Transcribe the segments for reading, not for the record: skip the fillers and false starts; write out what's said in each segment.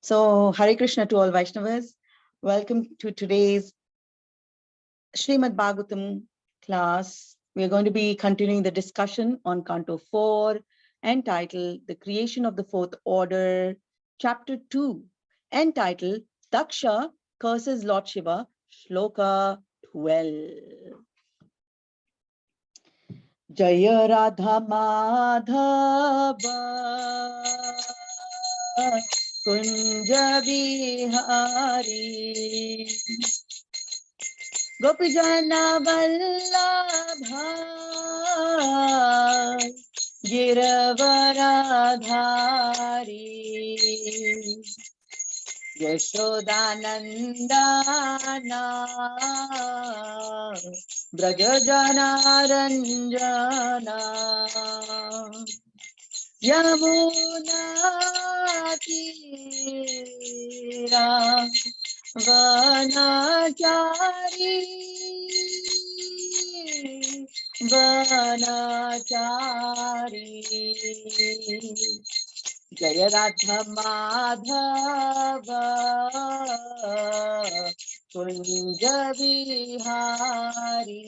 So, Hare Krishna to all Vaishnavas. Welcome to today's Srimad Bhagavatam class. We are going to be continuing the discussion on Canto 4, entitled The Creation of the Fourth Order, Chapter 2, entitled Daksha Curses Lord Shiva, Shloka 12. Jaya Radha Madhava Kunja Vihari Gopijana Vallabha Giravaradhari Yashodanandana Brajajana Ranjana Yamuna Tira Vanachari Vanachari Jaya Radha Madhava Kunja Vihari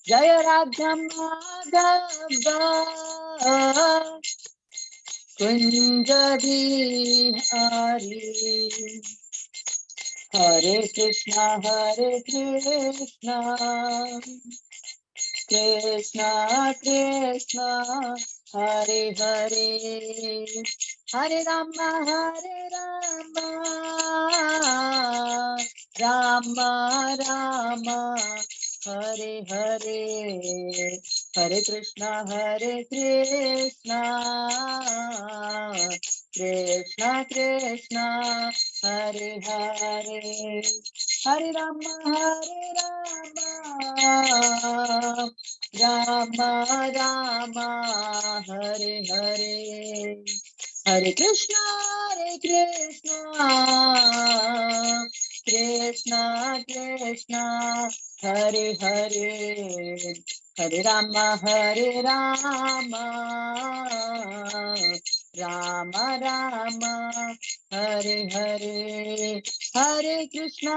Jaya Radha Madhava Kunja Vihari Hare Krishna Krishna Krishna Hare Hare Hare Rama Rama Rama Hare Hare Hare Krishna Krishna Krishna Hare Hare Hare Rama Rama Rama Hare Hare Hare Krishna Krishna Krishna Hare Hare Hare Rama Rama Rama Hare Hare Hare Krishna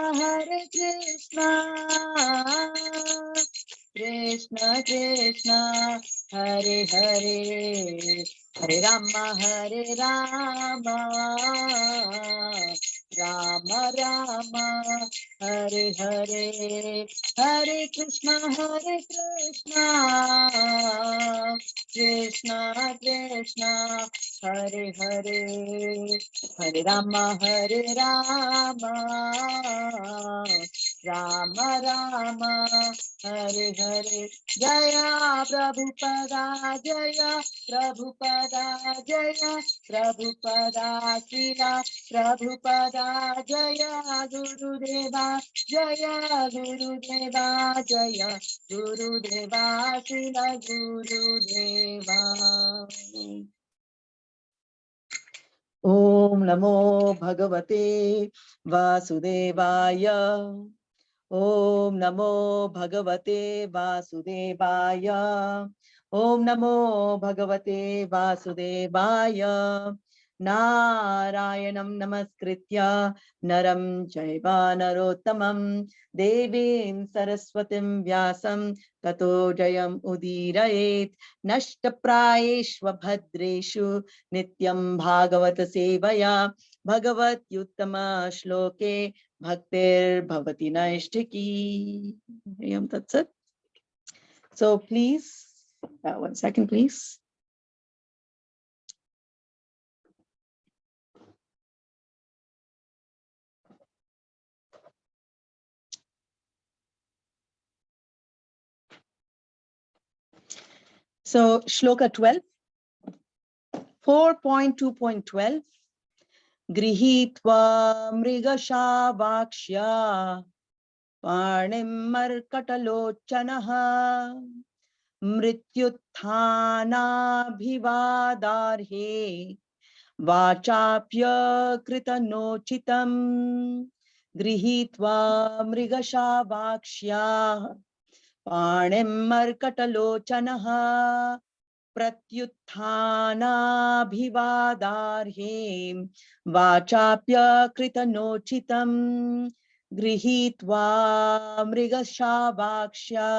Krishna Krishna Hare Hare Hare Rama Rama Rama Hare Hare Hare Krishna Krishna Krishna Hare Hare Hare Rama Rama Rama Hare Hare Jaya Prabhupada Jaya Prabhupada Jaya Prabhupada Srila Prabhupada Jaya Gurudeva Jaya Gurudeva Jaya Gurudeva Srila Gurudeva Om Namo Bhagavate Vasudevaya Om Namo Bhagavate Vasudevaya Om Namo Bhagavate Vasudevaya Narayanam Namaskritya Naram Chaiva Narottamam Devim Saraswatim Vyasam Tato Jayam Udirayet Nashtaprayeshva Bhadreshu Nityam Bhagavata Sevaya Bhagavat Yuttama Shloke Bhaktir Bhavati Naishtiki. Yam Tatsat. So please, 1 second, please. So Shloka 12, 4.2.12. Grihitva Mrigasha Vakshya Parnim Markatalochanaha Mrityuthana Bhivadarhe Vachapya Kritanochitam Grihitva Mrigasha Vakshya Panim Markatalochanaha pratyutthanabhivadarhem vachapya kritanochitam grihitva mrigashavakshya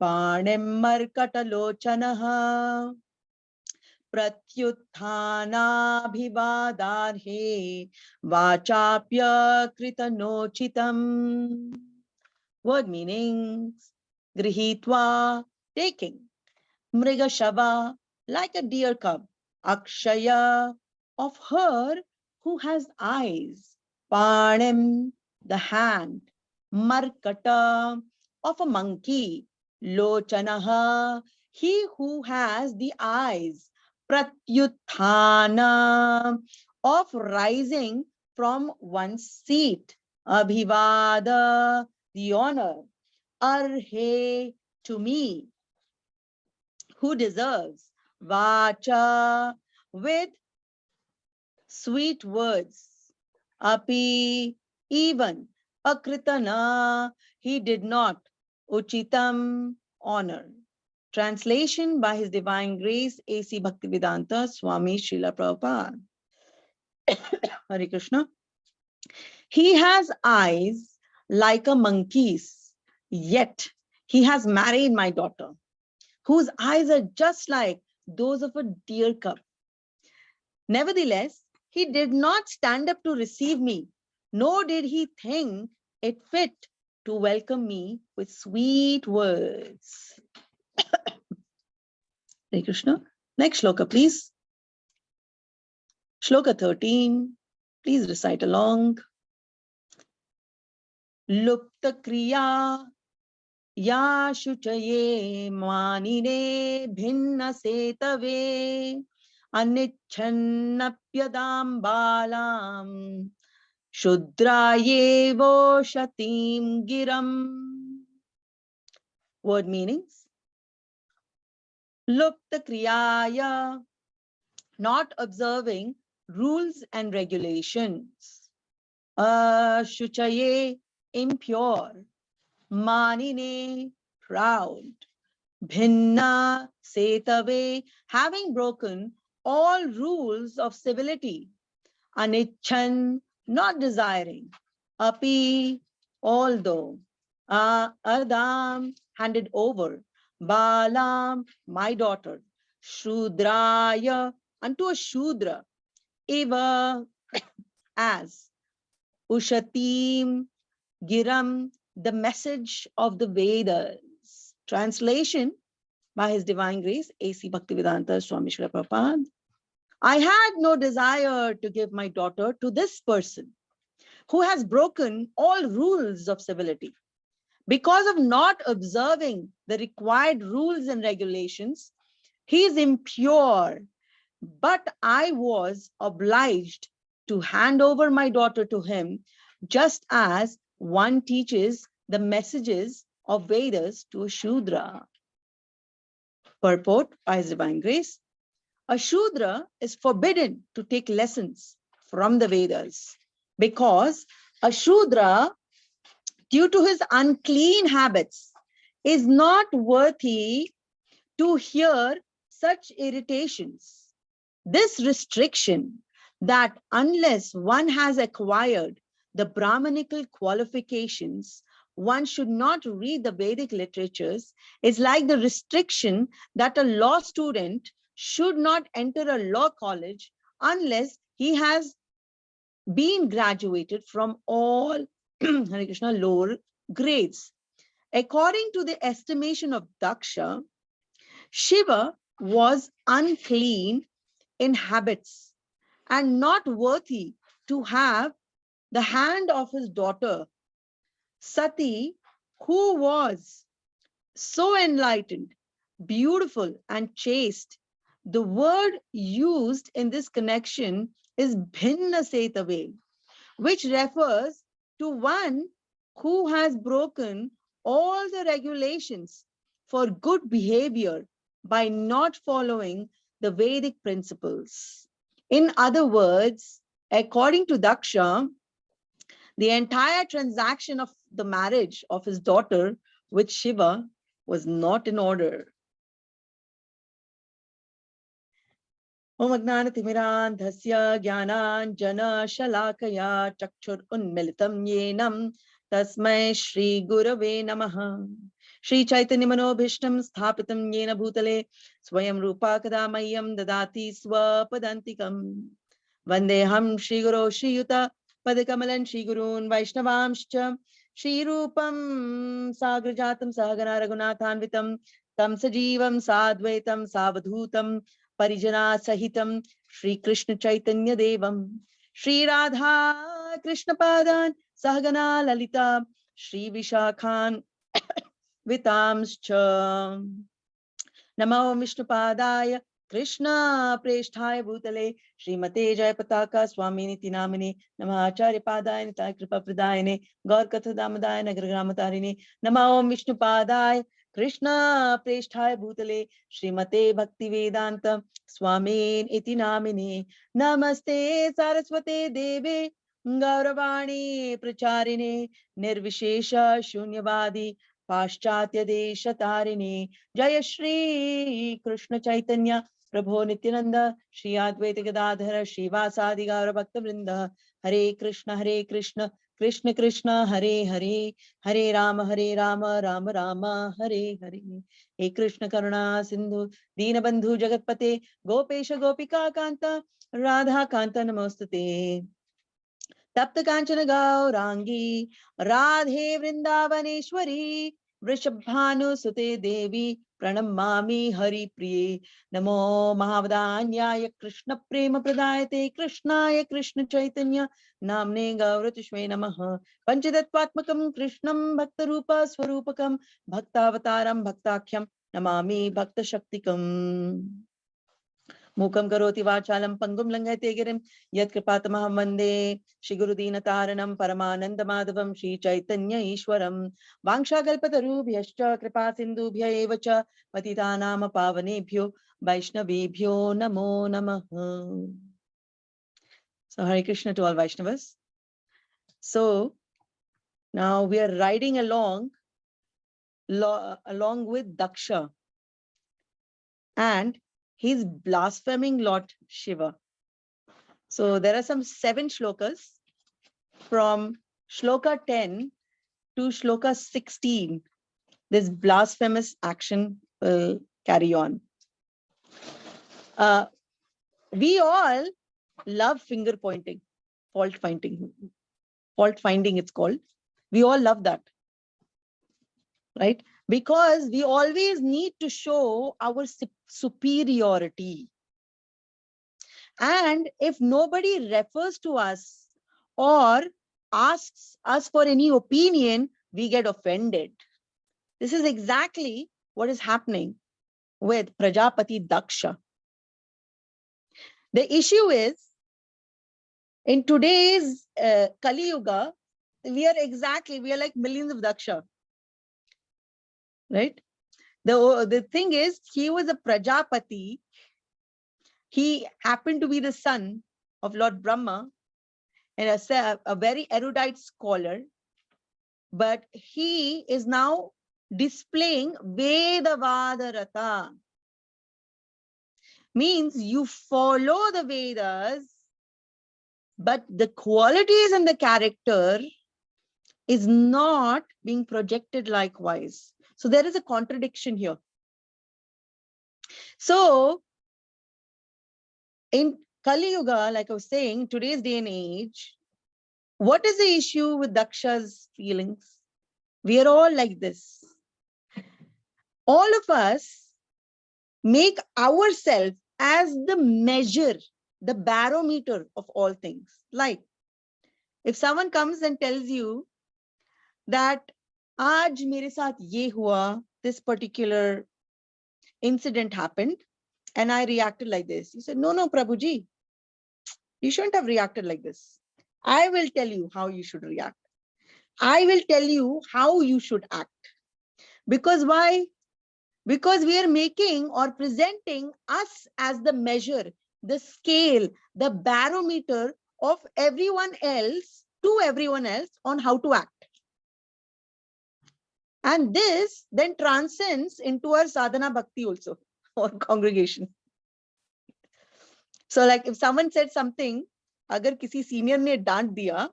panem markatalochanaha pratyutthanabhivadarhe vachapya kritanochitam. Word meanings: grihitva, taking; mrigashava, like a deer cub; akshaya, of her who has eyes; panem, the hand; markata, of a monkey; lochanaha, he who has the eyes; pratyutthana, of rising from one's seat; abhivada, the honor; arhe, to me, who deserves; vacha, with sweet words; api, even; akritana, he did not; uchitam, honor. Translation by His Divine Grace A.C. Bhaktivedanta Swami Srila Prabhupada. Hare Krishna. He has eyes like a monkey's, yet he has married my daughter, whose eyes are just like those of a deer cub. Nevertheless, he did not stand up to receive me, nor did he think it fit to welcome me with sweet words. Hare Krishna. Next shloka, please. Shloka 13. Please recite along. Lupta kriya ya shuchaye manine bhinna setave anicchannapyadam balam shudrayevo shatim giram. Word meanings: lupta kriyaya, not observing rules and regulations; ashuchaye, impure; manine, proud; bhinna setave, having broken all rules of civility; anichan, not desiring; api, although; adam, handed over; balam, my daughter; shudraya, unto a shudra; eva, as; ushatim, giram, the message of the Vedas. Translation by His Divine Grace A.C. Bhaktivedanta Swami Srila Prabhupada. I had no desire to give my daughter to this person who has broken all rules of civility. Because of not observing the required rules and regulations, he is impure, but I was obliged to hand over my daughter to him, just as one teaches the messages of Vedas to a Shudra. Purport by His Divine Grace. A Shudra is forbidden to take lessons from the Vedas because a Shudra, due to his unclean habits, is not worthy to hear such irritations. This restriction, that unless one has acquired the Brahmanical qualifications, one should not read the Vedic literatures, is like the restriction that a law student should not enter a law college unless he has been graduated from all Hare Krishna lower grades. According to the estimation of Daksha, Shiva was unclean in habits and not worthy to have the hand of his daughter Sati, who was so enlightened, beautiful, and chaste. The word used in this connection is bhinna setave, which refers to one who has broken all the regulations for good behavior by not following the Vedic principles. In other words, according to Daksha, the entire transaction of the marriage of his daughter with Shiva was not in order. Om Agnanatimirandhasya Jnananjana Shalakaya Chakshur Unmilitam Yenam Tasmai Shri Gurave Namaha. Shri Chaitanya Manobhishtam Sthapitam Yena Bhutale Swayam Rupa Kadamayam Dadati Swapadantikam Vandeham Shri Guru Shri Yuta Padakamalan Shri Gurun Vaishnavamscha Shri Rupam Sagrajatam Sahagana Raghunathanvitam Tam Sajivam Sadvaitam Savadhutam Parijana Sahitam Shri Krishna Chaitanya Devam Shri Radha Krishna Padan Sahagana Lalita Shri Vishakhan Vitamscha Namo Vishnupadaya Krishna Preshthaya Bhutale Srimate Jayapataka Swaminiti Namini Namacharya Padaya Nitai Kripa Pradayane Gaur Katha Damadaya Nagaragramatarini Namo Vishnupadaya Krishna Preshthaya Bhutale Srimate Bhakti Vedanta Swamin Iti Namini Namaste Saraswate Deve Gauravani Pracharine Nirvishesha Shunyavadi Paschatya Desha Tarini Jaya Shri Krishna Chaitanya Prabhu Nityananda Shri Advaita Gadadhara Shri Vasadi Gaura Bhakta Vrinda Hare Krishna Krishna Krishna Hare Hare Hare Rama Rama Rama Hare Hare He Krishna Karuna Sindhu Deenabandhu Jagatpate Gopesha Gopika Kanta Radha Kanta Namostate Tapta Kanchana Gaurangi Radhe Vrindavaneshwari Vrishabhanu Sute Devi Pranamami Hari Priye Namo Mahavadanyaya Krishna Prema Pradayate Krishnaya Krishna Chaitanya Namne Gauratishve Namaha Panchatatvatmakam Krishnam Bhakta Rupa Swarupakam Bhaktavataram Bhaktakhyam Namami Bhakta Shaktikam Mukam karoti vachalam pangum langate girim yat kripatamaha vande Shri Guru Deenataranam Paramananda Madhavam Shri Chaitanya Ishwaram Vangshakalpatarubhyascha kripa sindhubhya evacha patitanam pavanebhyo Vaishnavebhyo namo namaha. So Hare Krishna to all Vaishnavas. So now we are riding along with Daksha, and he's blaspheming Lord Shiva. So there are some 7 shlokas from shloka 10 to shloka 16. This blasphemous action will carry on. We all love finger pointing, fault finding it's called. We all love that, right? Because we always need to show our superiority. And if nobody refers to us or asks us for any opinion, we get offended. This is exactly what is happening with Prajapati Daksha. The issue is, in today's Kali Yuga, we are like millions of Daksha, right? The thing is, he was a Prajapati. He happened to be the son of Lord Brahma and a very erudite scholar, but he is now displaying Vedavadarata. Means you follow the Vedas, but the qualities and the character is not being projected likewise. So there is a contradiction here. So in Kali Yuga, like I was saying, today's day and age, what is the issue with Daksha's feelings? We are all like this. All of us make ourselves as the measure, the barometer of all things. Like if someone comes and tells you that Aaj mere saath ye hua, this particular incident happened, and I reacted like this. You said, no, Prabhuji, you shouldn't have reacted like this. I will tell you how you should react. I will tell you how you should act. Because why? Because we are making or presenting us as the measure, the scale, the barometer of everyone else to everyone else on how to act. And this then transcends into our sadhana bhakti also, or congregation. So like if someone said something, agar kisi senior ne डांट दिया,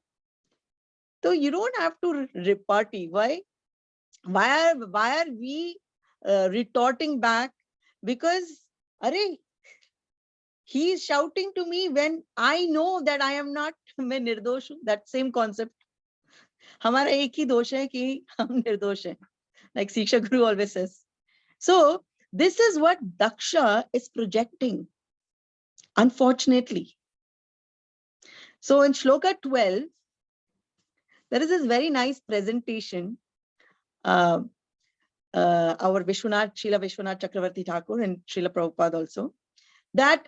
so you don't have to repartee. Why? Why are we retorting back? Because arey, he is shouting to me when I know that I am not, मैं निर्दोष हूँ. That same concept. हमारा एक ही दोष है कि हम निर्दोष हैं. Like Siksha Guru always says. So this is what Daksha is projecting, unfortunately. So in Shloka 12, there is this very nice presentation. Our Vishwanath, Srila Vishwanath Chakravarti Thakur and Srila Prabhupada also, that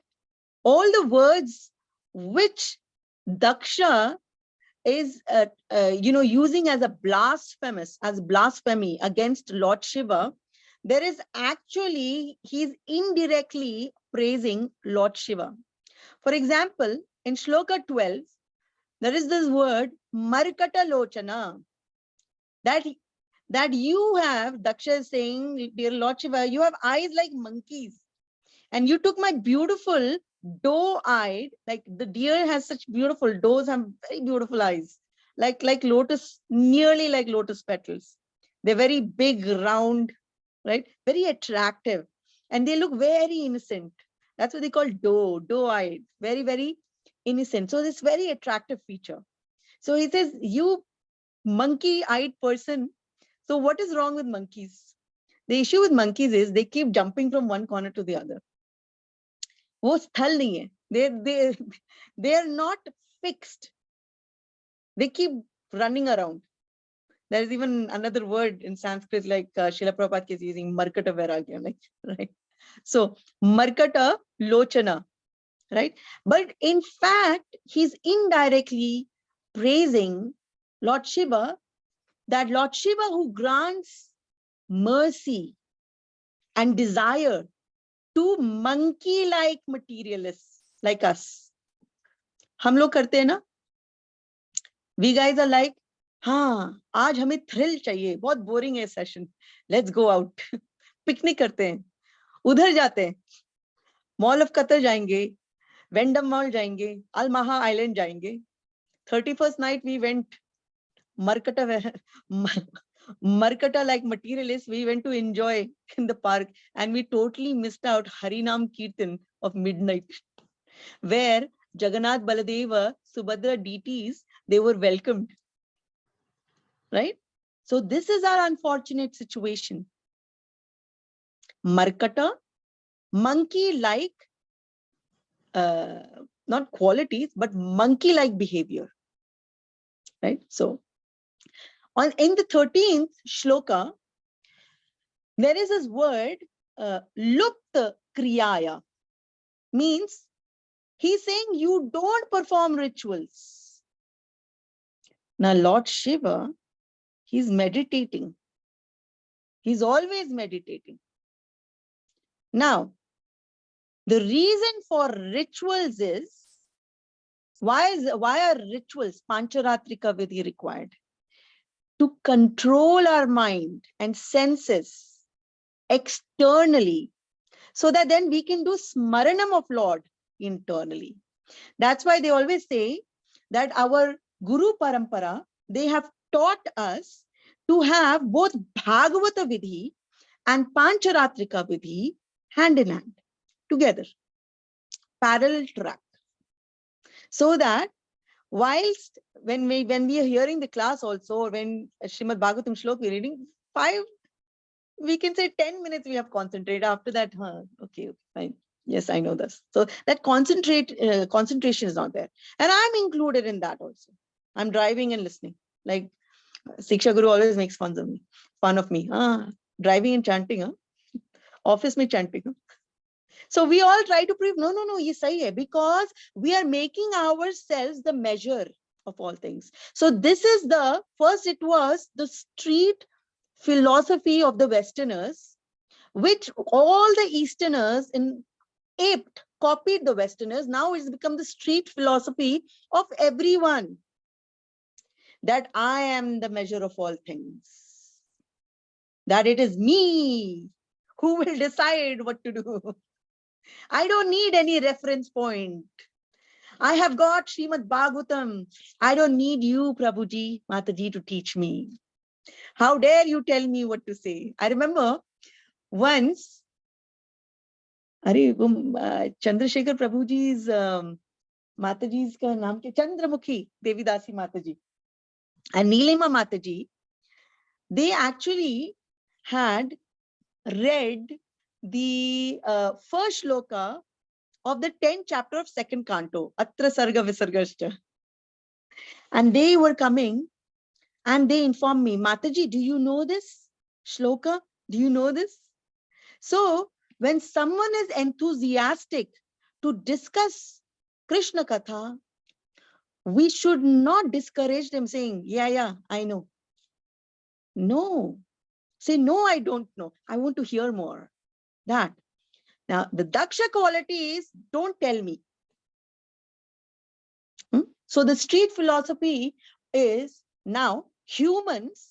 all the words which Daksha is using as a blasphemy against Lord Shiva, there is actually, he's indirectly praising Lord Shiva. For example, in Shloka 12, there is this word Markata Lochana, that you have, Daksha is saying, dear Lord Shiva, you have eyes like monkeys, and you took my beautiful doe-eyed, like the deer has such beautiful, does have very beautiful eyes, like lotus, nearly like lotus petals. They're very big, round, right? Very attractive, and they look very innocent. That's what they call doe-eyed, very, very innocent. So this very attractive feature. So he says, you monkey-eyed person. So what is wrong with monkeys? The issue with monkeys is they keep jumping from one corner to the other. वो स्थल नहीं है. They are not fixed. They keep running around. There is even another word in Sanskrit, like Srila Prabhupada is using Markata Vairagya, like, right? So Markata Lochana, right? But in fact, he's indirectly praising Lord Shiva, that Lord Shiva who grants mercy and desire to monkey-like materialists like us. हम लोग करते हैं ना? We guys are like, हाँ, आज हमें thrill चाहिए, बहुत boring है session. Let's go out. Picnic करते हैं, उधर जाते हैं, Mall of Qatar जाएंगे, Wyndham Mall जाएंगे, Al Maha Island जाएंगे. 31st night we went Markata like materialists, we went to enjoy in the park, and we totally missed out Harinam Kirtan of midnight, where Jagannath, Baladeva, Subhadra deities, they were welcomed, right? So this is our unfortunate situation. Markata, monkey-like, not qualities, but monkey-like behavior, right? So in the 13th shloka, there is this word, Lupta Kriyaya, means he's saying you don't perform rituals. Now, Lord Shiva, he's meditating. He's always meditating. Now, the reason for rituals is, why are rituals, Pancharatrika Vidhi, required? To control our mind and senses externally, so that then we can do smaranam of Lord internally. That's why they always say that our Guru Parampara, they have taught us to have both Bhagavata Vidhi and Pancharatrika Vidhi hand in hand, together, parallel track. So that whilst when we are hearing the class also, or when Srimad Bhagavatam Shlok we're reading, 10 minutes we have concentrate. After that, okay, fine. Yes, I know this. So that concentration is not there. And I'm included in that also. I'm driving and listening. Like Siksha Guru always makes fun of me. Driving and chanting, office mein chanting. So we all try to prove, no, ye sahi hai, because we are making ourselves the measure of all things. So this is it was the street philosophy of the Westerners, which all the Easterners copied the Westerners. Now it's become the street philosophy of everyone, that I am the measure of all things, that it is me who will decide what to do. I don't need any reference point. I have got Srimad Bhagavatam. I don't need you, Prabhuji, Mataji, to teach me. How dare you tell me what to say? I remember once, Chandrasekhar Prabhuji's Mataji's ka naam kya? Chandramukhi Devidasi Mataji and Neelima Mataji, they actually had read the first shloka of the 10th chapter of second canto, Atra Sarga Visargascha. And they were coming and they informed me, Mataji, do you know this shloka? Do you know this? So when someone is enthusiastic to discuss Krishna Katha, we should not discourage them saying, yeah, I know. No. Say, no, I don't know. I want to hear more. That. Now, the Daksha quality is, don't tell me. So the street philosophy is now humans,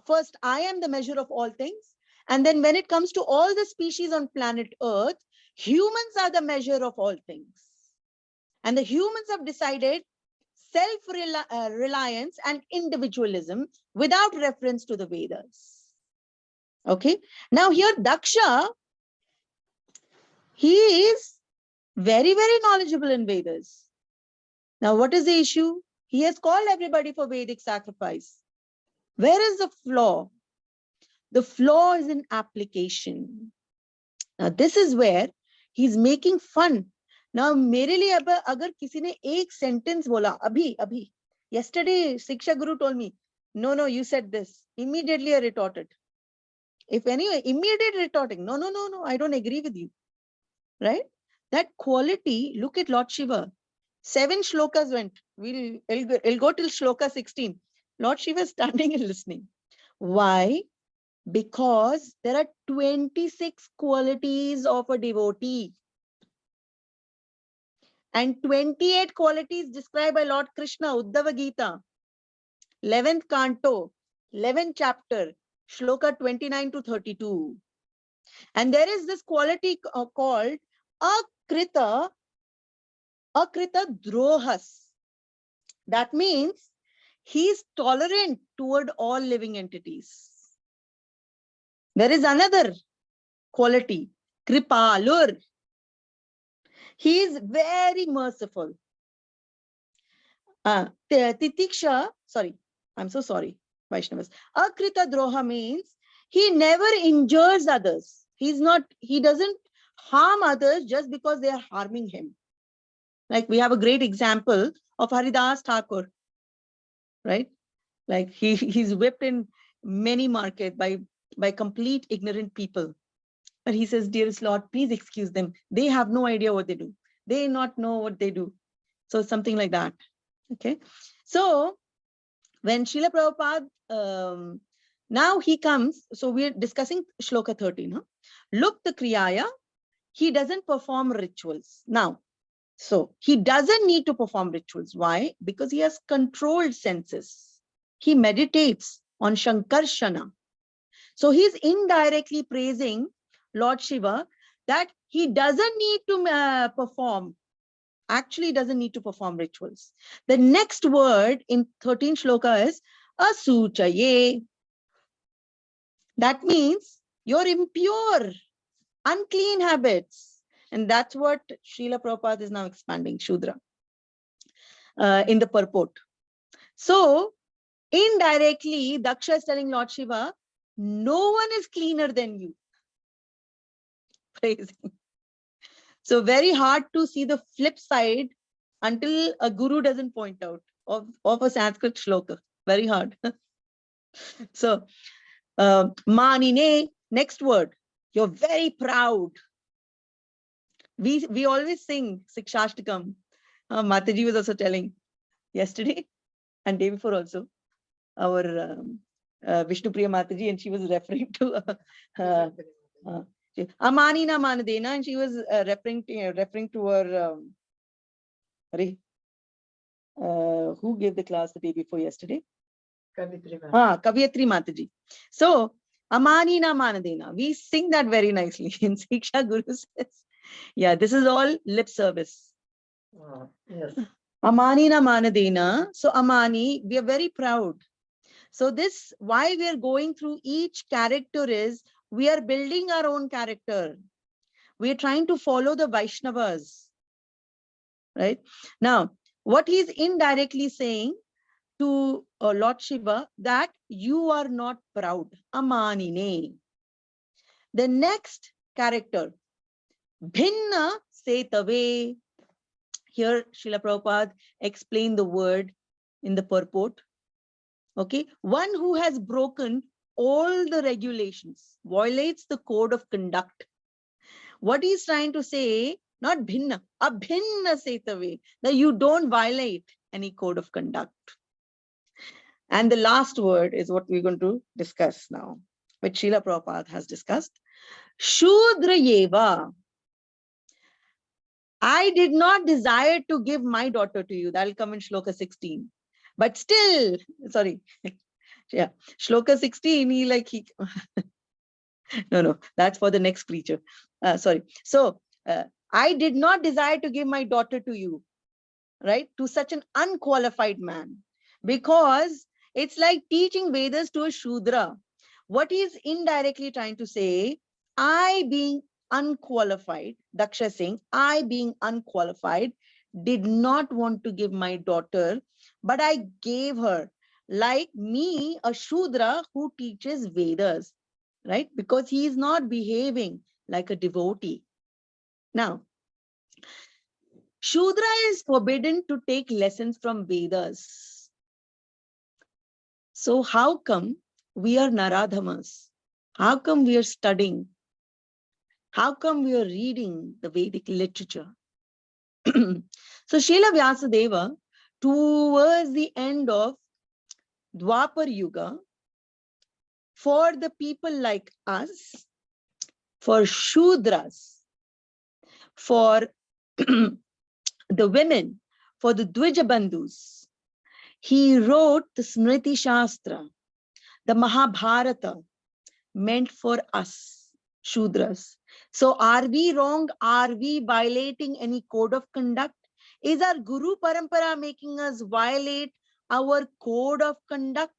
first, I am the measure of all things. And then when it comes to all the species on planet Earth, humans are the measure of all things. And the humans have decided self-reliance and individualism without reference to the Vedas. Okay. Now here Daksha, he is very, very knowledgeable in Vedas. Now, what is the issue? He has called everybody for Vedic sacrifice. Where is the flaw? The flaw is in application. Now, this is where he's making fun. Now, मेरे लिए अब अगर किसी ने एक sentence बोला अभी, yesterday Siksha Guru told me, no, you said this. Immediately I retorted. If anyway, immediate retorting, no, I don't agree with you. Right? That quality, look at Lord Shiva. 7 shlokas went. We'll go till shloka 16. Lord Shiva is standing and listening. Why? Because there are 26 qualities of a devotee. And 28 qualities described by Lord Krishna, Uddhava Gita, 11th canto, 11th chapter, shloka 29 to 32. And there is this quality called Akrita Drohas. That means he is tolerant toward all living entities. There is another quality, Kripalur. He is very merciful. Titiksha, sorry, I'm so sorry, Vaishnavas. Akrita Droha means he never injures others. He doesn't harm others just because they are harming him. Like we have a great example of Haridas Thakur, right? Like he's whipped in many markets by complete ignorant people. But he says, dearest Lord, please excuse them. They have no idea what they do. They not know what they do. So something like that. Okay. So when Srila Prabhupada, now he comes, so we're discussing Shloka 13. Huh? Look, the Kriyaya, he doesn't perform rituals. Now, so he doesn't need to perform rituals. Why? Because he has controlled senses. He meditates on Shankarshana. So he's indirectly praising Lord Shiva that he doesn't need to perform, actually doesn't need to perform rituals. The next word in 13 shloka is asuchaye. That means you're impure, unclean habits. And that's what Srila Prabhupada is now expanding, Shudra, in the purport. So indirectly, Daksha is telling Lord Shiva, no one is cleaner than you. Praising. So very hard to see the flip side until a guru doesn't point out of a Sanskrit shloka. Very hard. So, manine, next word. You're very proud. We always sing Sikshashtakam. Mataji was also telling yesterday and day before also. Our Vishnupriya Mataji, and she was referring to Amanina Manadena, and she was referring to her who gave the class the day before yesterday? Kaviyatri Mataji. So Amanina Manadena, we sing that very nicely in Siksha Guru says. Yeah, this is all lip service. Yes. Amani na manadena. So Amani, we are very proud. So this, why we are going through each character is, we are building our own character. We are trying to follow the Vaishnavas, right? Now, what he's indirectly saying to Lord Shiva, that you are not proud. Amanine. The next character, Bhinna Setave. Here, Srila Prabhupada explained the word in the purport. Okay, one who has broken all the regulations, violates the code of conduct. What he's trying to say, not bhinna, abhinna setave, that you don't violate any code of conduct. And the last word is what we're going to discuss now, which Srila Prabhupada has discussed. Shudra yeva. I did not desire to give my daughter to you. That'll come in Shloka 16. But still, sorry. Yeah, Shloka 16, no, that's for the next creature. Sorry. So, I did not desire to give my daughter to you, right? To such an unqualified man, because it's like teaching Vedas to a Shudra. What he's indirectly trying to say, I being unqualified, Daksha saying, I being unqualified, did not want to give my daughter, but I gave her, like me, a Shudra who teaches Vedas, right? Because he is not behaving like a devotee. Now, Shudra is forbidden to take lessons from Vedas. So how come we are Naradhamas? How come we are studying? How come we are reading the Vedic literature? So Srila Vyasadeva, towards the end of Dwapar Yuga, for the people like us, for Shudras, for the women, for the Dvijabandhus, he wrote the Smriti Shastra, the Mahabharata, meant for us, Shudras. So are we wrong? Are we violating any code of conduct? Is our Guru Parampara making us violate our code of conduct?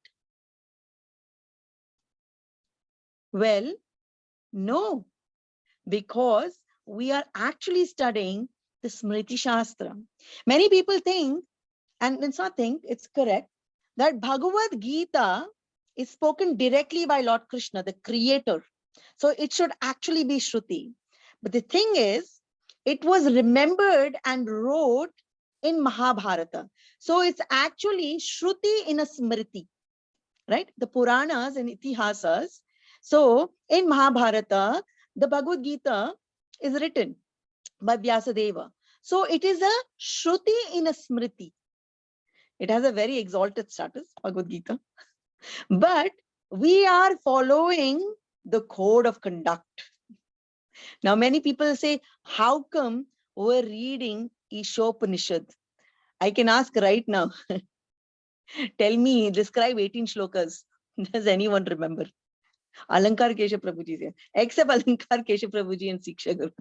Well, no, because we are actually studying the Smriti Shastra. Many people think, and it's not think, it's correct, that Bhagavad Gita is spoken directly by Lord Krishna, the creator. So it should actually be Shruti. But the thing is, it was remembered and wrote in Mahabharata. So it's actually Shruti in a Smriti, right? The Puranas and Itihasas. So in Mahabharata, the Bhagavad Gita is written by Vyasadeva. So it is a Shruti in a Smriti. It has a very exalted status, Bhagavad Gita. But we are following the code of conduct. Now, many people say, how come we're reading Ishopanishad? I can ask right now. Tell me, describe 18 shlokas. Does anyone remember? Alankar Keshav Prabhuji is here. Except Alankar Keshav Prabhuji and Siksha Guru.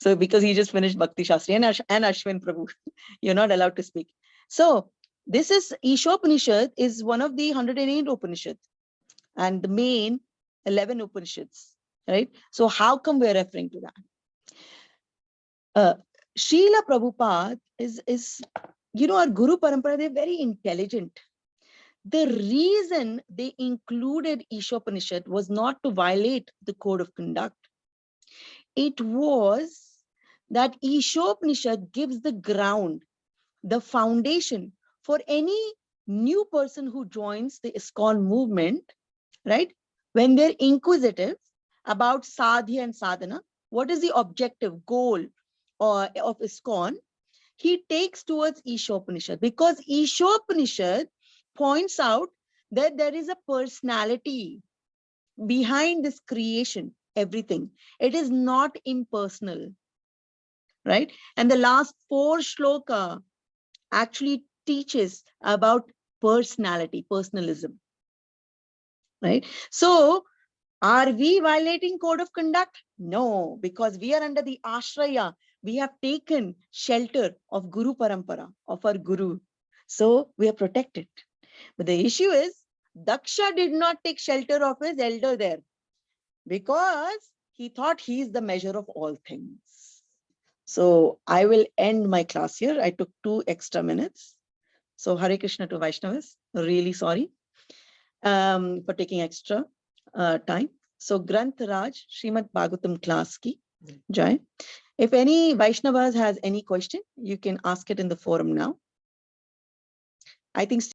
So because he just finished Bhakti Shastri and Ashwin Prabhu, you're not allowed to speak. So this is Ishopanishad is one of the 108 Upanishads and the main 11 Upanishads, right? So how come we're referring to that? Srila Prabhupada is, our Guru Parampara, they're very intelligent. The reason they included Ishopanishad was not to violate the code of conduct. It was that Ishopanishad gives the ground, the foundation for any new person who joins the ISKCON movement, right? When they're inquisitive about sadhya and sadhana, what is the objective goal of ISKCON? He takes towards Ishopanishad, because Ishopanishad points out that there is a personality behind this creation, everything. It is not impersonal, right? And the last 4 shloka actually teaches about personality, personalism, right? So Are we violating code of conduct? No, because we are under the ashraya. We have taken shelter of Guru Parampara, of our Guru. So we are protected. But the issue is, Daksha did not take shelter of his elder there because he thought he is the measure of all things. So I will end my class here. I took 2 extra minutes. So Hare Krishna to Vaishnavas. Really sorry for taking extra time. So Granth Raj, Srimad Bhagavatam class ki jai. If any Vaishnavas has any question, you can ask it in the forum now. I think